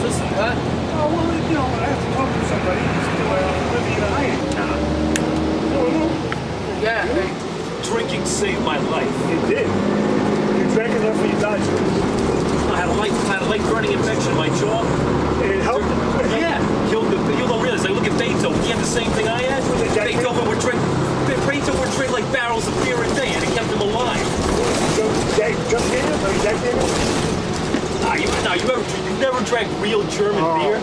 listen, huh? Oh, well, you know, I have to talk to somebody. It's living in a hiding. Yeah, hey, drinking saved my life. It did. You drank enough for your dodge. I had a light burning infection in my jaw. It helped? Yeah. You don't realize, like, look at Beethoven. He had the same thing I had. Beethoven would drink like barrels of beer a day, and it kept him alive. Jack Daniels? You never drank real German beer?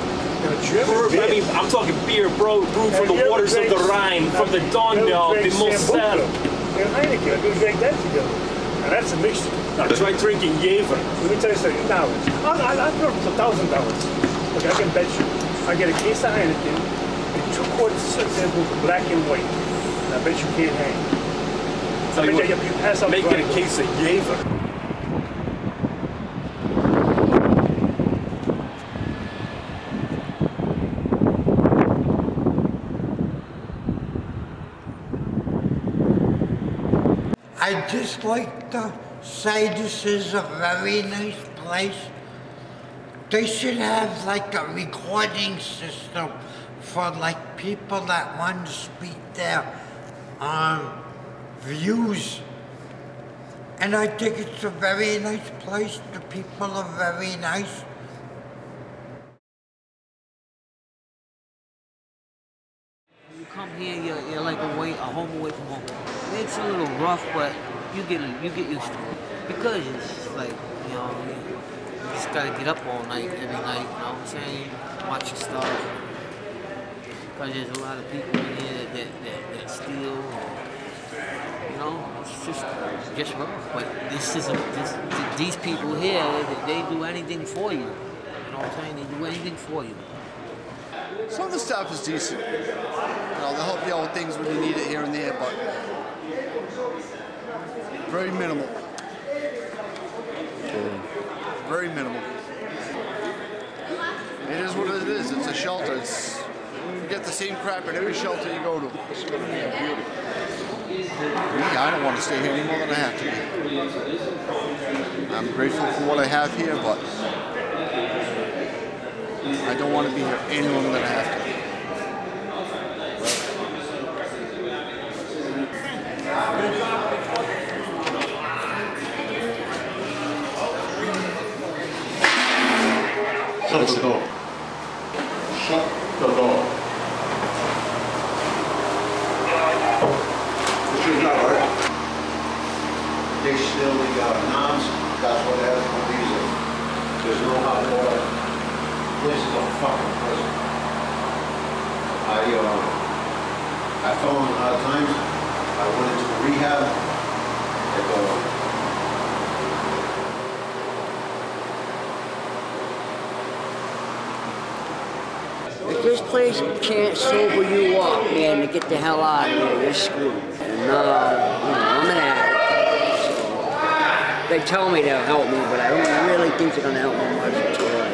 German beer? I mean, I'm talking beer, bro, brewed from the waters of the Rhine, from the Donau, the Moselle. And Heineken, I could drink that together. And that's a mixture. I tried drinking Jever. Let me tell you something. Now, I'll throw $1,000. Okay, I can bet you. I get a case of Heineken and 2 quarts of sample black and white. And I bet you can't hang. So I bet you pass out. Make it a case of Jever. I just like to say this is a very nice place. They should have like a recording system for like people that want to speak their views. And I think it's a very nice place. The people are very nice. You come here, you're like a home away from home. It's a little rough, but you get used to it. Because it's just like, you know, you just gotta get up all night, every night, you know what I'm saying? Watch your stuff. Because there's a lot of people in here that steal. You know, it's just rough. But these people here, they do anything for you. You know what I'm saying? They do anything for you. Some of the staff is decent. You know, they'll help you out with things when you need it here and there, but very minimal. Very minimal. It is what it is. It's a shelter. You get the same crap at every shelter you go to. It's going to be a beauty. Me, I don't want to stay here any more than I have to be. I'm grateful for what I have here, but I don't want to be here any longer than I have to. Shut the door. Shut the door. This is not right. They still, we got knobs, that's what has no reason. There's no hot water. This is a fucking prison. I fell on a lot of times. I went into rehab. If this place can't sober you up, man, to get the hell out of here, you're screwed. And you know, I'm an addict. So they tell me they'll help me, but I don't really think they're gonna help me much until I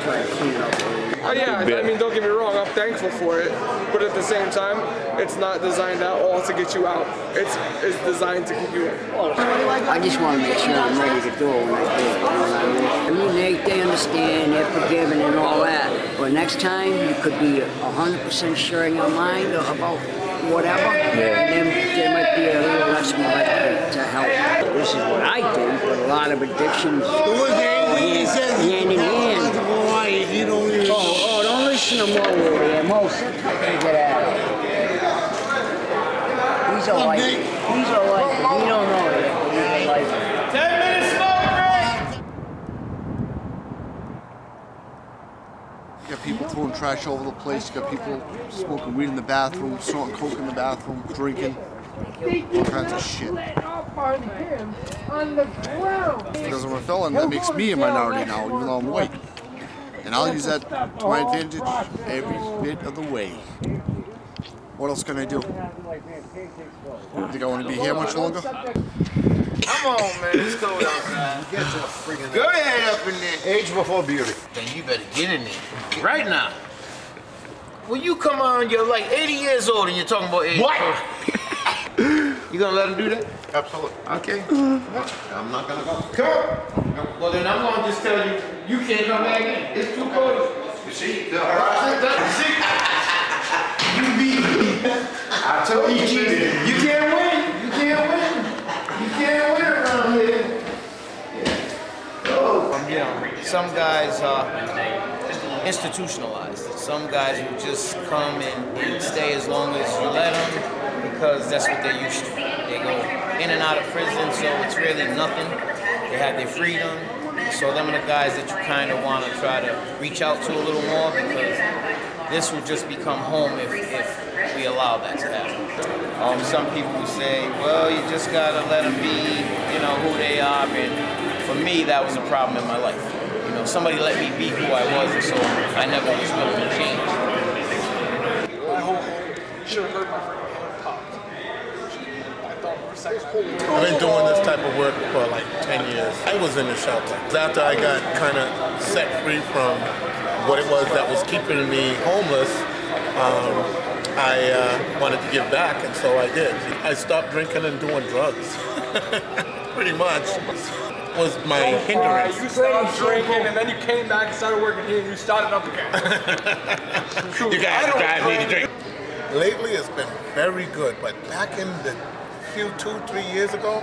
try to clean it up. Oh yeah, I mean, don't get me wrong, I'm thankful for it, but at the same time, it's not designed at all to get you out. It's designed to keep you in. I just want to make sure I'm ready to do it when I do it, you know what I mean? They understand, they're forgiving and all that, but next time you could be 100% sure in your mind about whatever, and then there might be a little less motivation to help. This is what I think, but a lot of addictions go hand in hand. Oh, don't listen to Mo over here. Mo, get out of here. He's a lifer. He's a lifer. He don't know it, but he's a lifer. 10 minutes smoke break! You got people throwing trash all over the place. You got people smoking weed in the bathroom, snorting coke in the bathroom, drinking, all kinds of shit. Because I'm a felon, that makes me a minority now, even though I'm white. And I'll use that to my advantage every bit of the way. What else can I do? Think I want to be here much longer? Come on, man. Let's go outside. Get to the friggin' go ahead up in there. Age before beauty. Then you better get in there. Right now. When you come on, you're like 80 years old and you're talking about age. What? You gonna let him do that? Absolutely. Okay. I'm not gonna go. Come on. Well, then I'm gonna just tell you, you can't come back in. It's 2 quarters. You see, the harassment? You beat me. I told you, you can't win. You can't win. You can't win around here. Some guys are institutionalized. Some guys will just come and stay as long as you let them because that's what they're used to. They go in and out of prison, so it's really nothing. They have their freedom. So them are the guys that you kind of want to try to reach out to a little more because this will just become home if we allow that to happen. Some people will say, well, you just got to let them be, who they are. And for me, that was a problem in my life. Somebody let me be who I was, and so I never was willing to change. My whole hand should have hurt my freaking hand popped. I thought for a second. I've been doing this type of work for like 10 years. I was in the shelter. After I got kind of set free from what it was that was keeping me homeless, I wanted to give back, and so I did. I stopped drinking and doing drugs, pretty much. Was my hindrance. You stopped drinking and then you came back and started working here and you started up again. You guys drive me to drink. Lately it's been very good, but back in the 2-3 years ago,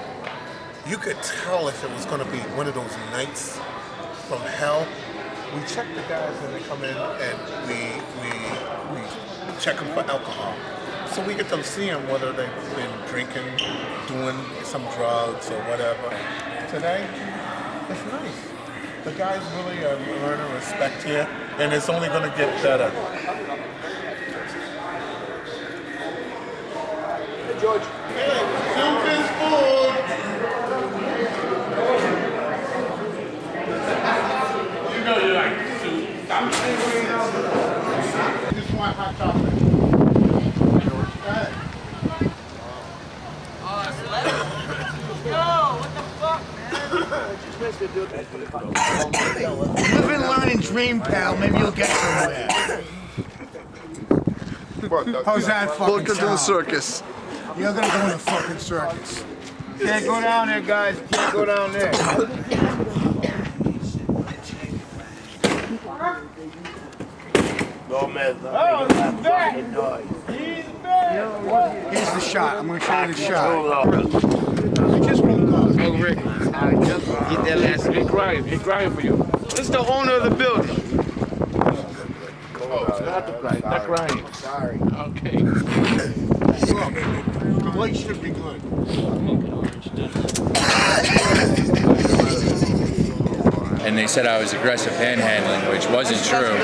you could tell if it was going to be one of those nights from hell. We check the guys when they come in and we check them for alcohol. So we get to see them whether they've been drinking, doing some drugs or whatever. Today, it's nice. The guys really are learning respect here, and it's only going to get better. Hey, George. Hey, soup is food. You know you like soup. Stop. Just want hot chocolate. Live and learn and dream, pal. Maybe you'll get somewhere. How's that fucking Welcome to the circus. You're gonna go in the fucking circus. Can't go down there, guys. Can't go down there. Oh, he's back! He's back! Here's the shot. I'm gonna show you the shot. Just one call. Oh, Rick. Get that last big crying. He's crying for you. This is the owner of the building. Oh, not crying. Sorry. Okay. Look, the light should be good. And they said I was aggressive panhandling, which wasn't true.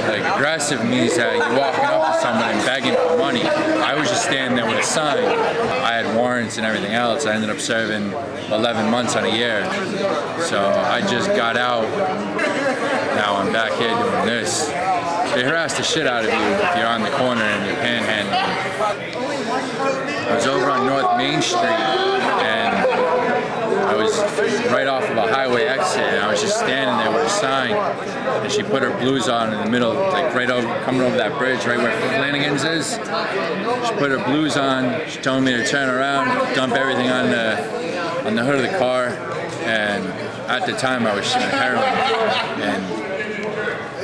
Like, aggressive means that you're walking up to someone and begging for money. I was just standing there with a sign. I had warrants and everything else. I ended up serving 11 months on a year. So I just got out. Now I'm back here doing this. They harass the shit out of you if you're on the corner and you're panhandling. I was over on North Main Street and I was right off of a highway exit and I was just standing there with a sign and she put her blues on in the middle, like right over, coming over that bridge right where Flanagan's is. She put her blues on, she told me to turn around, dump everything on the hood of the car, and at the time I was shooting heroin and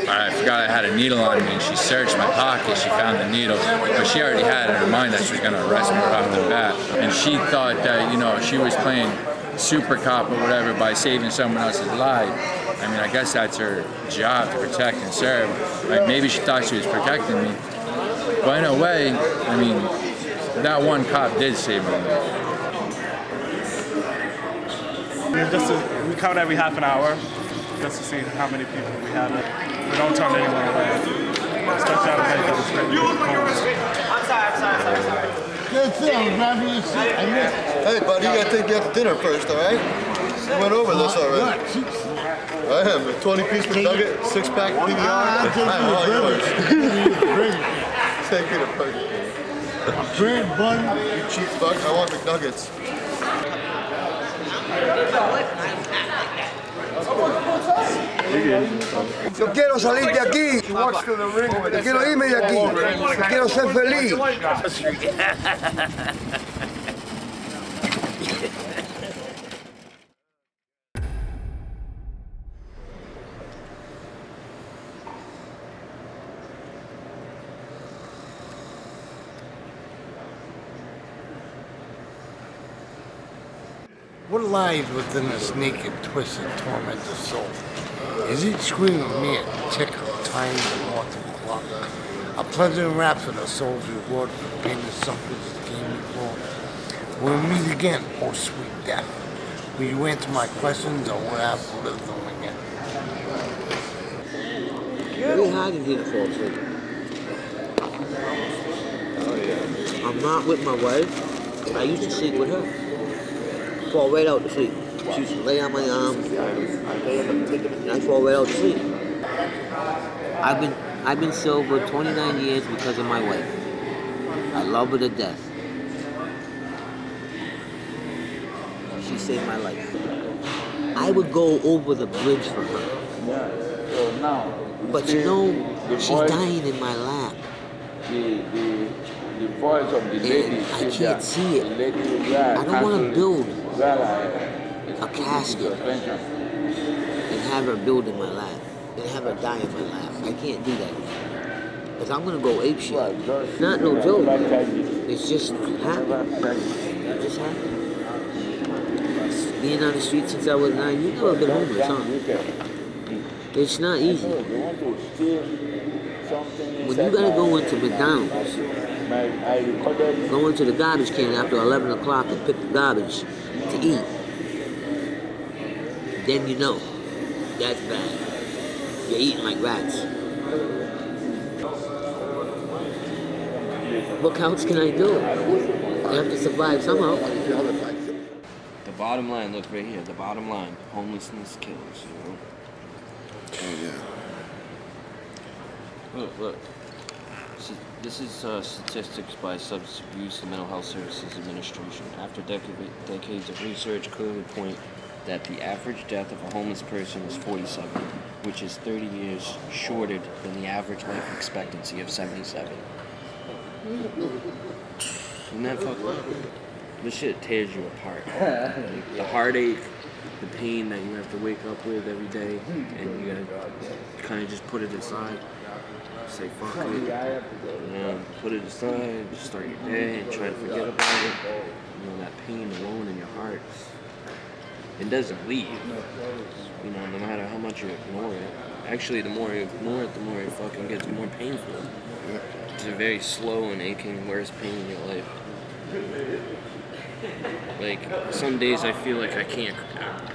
I forgot I had a needle on me and she searched my pocket, she found the needle, but she already had in her mind that she was going to arrest me right off the bat. And she thought that, she was playing super cop or whatever by saving someone else's life. I mean, I guess that's her job to protect and serve. Like, maybe she thought she was protecting me, but in a way, I mean, that one cop did save my life. We count every half an hour just to see how many people we have. We don't turn anyone away. Especially out of Vegas, it's great. I'm sorry. Good thing, grab me a seat. Hey, buddy, you gotta take you out to dinner first, all right? We went over this already. I have a 20-piece McNugget, 6-pack PBR. I'm all yours. Take it a Burger King. Bread bun. You cheap fuck, I want McNuggets. Yo quiero salir de aquí. Yo quiero irme de aquí. Quiero ser feliz. What lies within this naked, twisted, tormented soul? Is each scream of me a tick of time and mortal clock? A pleasant rap for the soul's reward for the pain that suffers that came before? We'll meet again, oh sweet death. Will you answer my questions or will I have to live them again? Very hard to get a fall asleep. I'm not with my wife. I used to sleep with her. Fall right out to sleep. She used to lay on my arm, and I fall right out to sleep. I've been sober 29 years because of my wife. I love her to death. She saved my life. I would go over the bridge for her. But you know, she's dying in my lap. The voice of the lady, and I can't see it. I don't want to build a casket and have her build in my lap and have her die in my lap. I can't do that. Because I'm going to go apeshit. Not no joke. It's just happened. It just happened. Being on the street since I was 9, you've never been homeless, huh? It's not easy. When you gotta go into McDonald's, go into the garbage can after 11 o'clock and pick the garbage to eat, then you know that's bad. You're eating like rats. What else can I do? You have to survive somehow. The bottom line, look right here, the bottom line, homelessness kills, you know? Oh, yeah. Look. This is statistics by Substance Abuse and Mental Health Services Administration. After decades of research clearly point that the average death of a homeless person is 47, which is 30 years shorter than the average life expectancy of 77. Isn't that fucked up? This shit tears you apart. Like, the heartache, the pain that you have to wake up with every day, and you gotta kind of just put it aside. Say fuck it, you know, put it aside, just start your day and try to forget about it. You know, that pain alone in your heart, it doesn't leave. You know, no matter how much you ignore it. Actually, the more you ignore it, the more it fucking gets more painful. It's a very slow and aching, worst pain in your life. Like, some days I feel like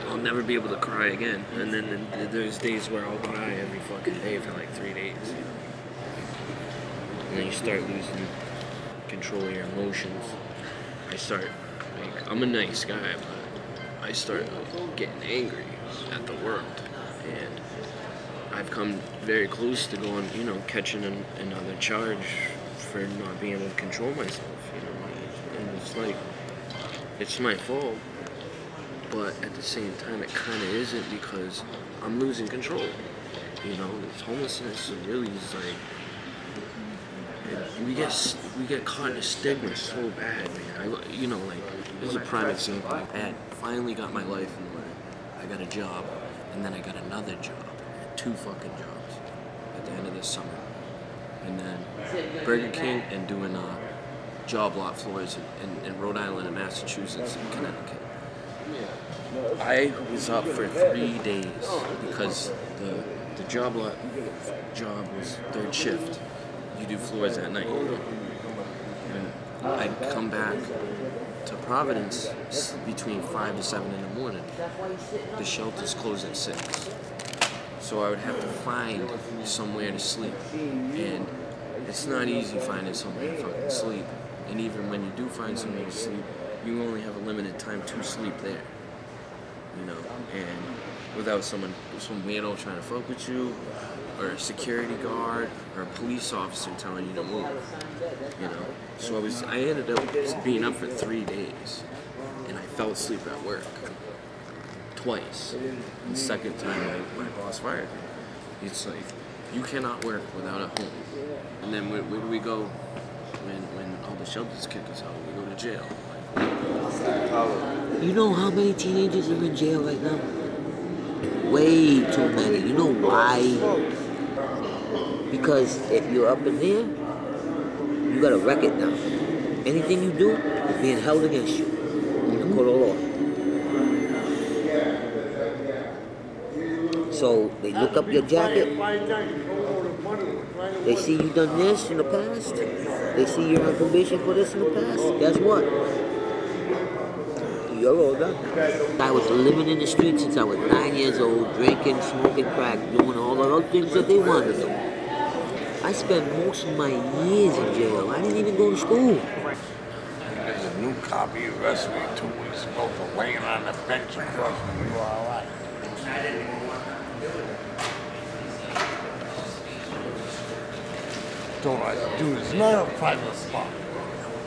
I'll never be able to cry again. And then there's days where I'll cry every fucking day for like 3 days. And then you start losing control of your emotions. I'm a nice guy, but I start getting angry at the world. And I've come very close to going, you know, catching another charge for not being able to control myself, you know. And it's like, it's my fault, but at the same time, it kind of isn't because I'm losing control. You know, this homelessness really is like, we get caught in a stigma so bad, man. You know, like, this is a prime example. I had finally got my life in order. I got a job, and then I got another job. I had 2 fucking jobs at the end of this summer. And then Burger King and doing job lot floors in Rhode Island and Massachusetts and Connecticut. I was up for 3 days because the job lot job was 3rd shift. You do floors at night. And I'd come back to Providence between 5 to 7 in the morning. The shelters close at 6. So I would have to find somewhere to sleep. And it's not easy finding somewhere to fucking sleep. And even when you do find somewhere to sleep, you only have a limited time to sleep there. You know, and without some weirdo trying to fuck with you, or a security guard, or a police officer telling you to move. You know, so I ended up being up for 3 days, and I fell asleep at work twice. The 2nd time, my boss fired me. It's like, you cannot work without a home. And then where do we go when all the shelters kick us out? We go to jail. You know how many teenagers are in jail right now? Way too many. You know why? Because if you're up in there, you got a record now. Anything you do is being held against you in the court of law. So they look up your jacket. They see you done this in the past. They see you're on probation for this in the past. Guess what? You're all done. I was living in the streets since I was 9 years old, drinking, smoking crack, doing all the other things that they wanted to do. I spent most of my years in jail. I didn't even go to school. There's a new cop he arrested me 2 weeks ago for laying on the bench across from the URI. Don't I do this? It's not a private park.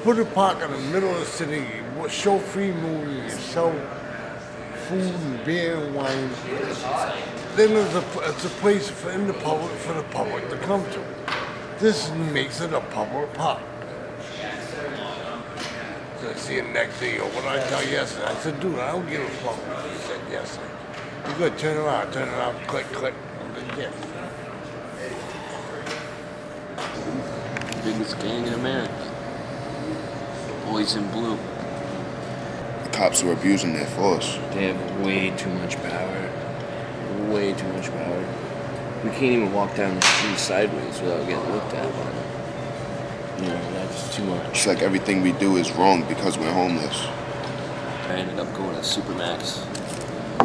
Put a park in the middle of the city, you show free movies, you sell food and beer and wine. Then it's a place for the public to come to. This makes it a public park. So I see it next day, what did I tell you yesterday? I said, dude, I don't give a fuck. He said, yes. You good, turn around, click. I said, yes. Biggest gang in America. Boys in blue. The cops are abusing their force. They have way too much power. Way too much power. We can't even walk down the street sideways without getting looked at. You know, that's too much. It's like everything we do is wrong because we're homeless. I ended up going to Supermax,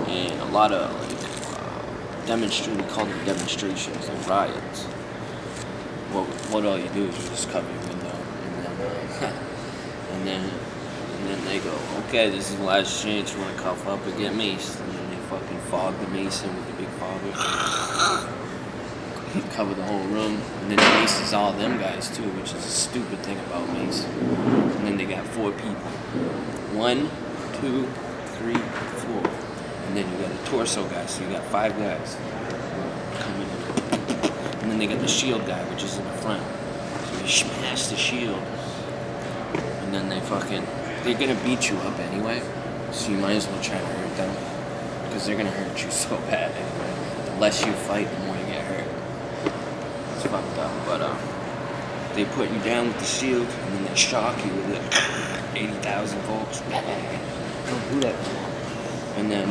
and a lot of we call them demonstrations, like riots. What all you do is you just cover your window, and then they go, okay, this is the last chance. You want to cuff up or get maced, and then they fucking fog the mason with the big fogger, cover the whole room, and then the mace is all them guys too, which is a stupid thing about mace. And then they got 4 people, 1, 2, 3, 4, and then you got a torso guy, so you got 5 guys coming in. And then they got the shield guy, which is in the front. So you smash the shield. And then they're gonna beat you up anyway. So you might as well try to hurt them. Because they're gonna hurt you so bad anyway. The less you fight, the more you get hurt. It's fucked up. But they put you down with the shield, and then they shock you with it. 80,000 volts. Don't do that. And then,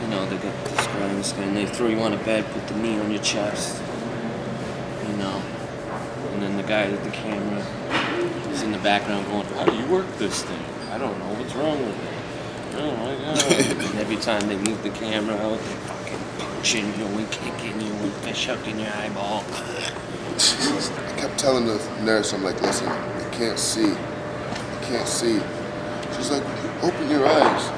you know, they got this guy and they throw you on a bed, put the knee on your chest, you know, and then the guy with the camera is in the background going, how do you work this thing? I don't know, what's wrong with it? Oh my God. And every time they move the camera out, they fucking punching you and kicking you and fish hooking your eyeball. I kept telling the nurse, I'm like, listen, I can't see. I can't see. She's like, open your eyes.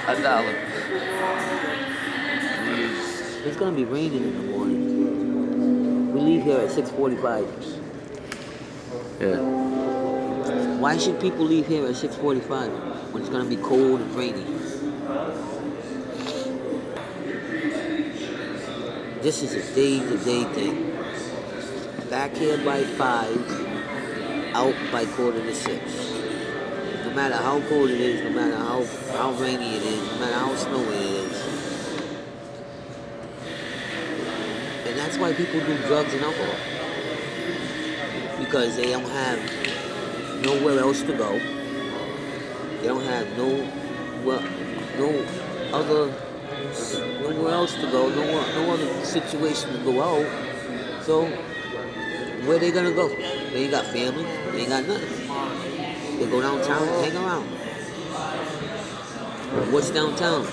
$1. It's gonna be raining in the morning. We leave here at 6:45. Yeah. Why should people leave here at 6:45 when it's gonna be cold and rainy? This is a day-to-day thing. Back here by 5, out by 5:45. No matter how cold it is, no matter how rainy it is, no matter how snowy it is. And that's why people do drugs and alcohol. Because they don't have nowhere else to go. They don't have nowhere else to go, no other situation to go out. So where they gonna go? They ain't got family, they ain't got nothing. They go downtown and hang around. What's downtown?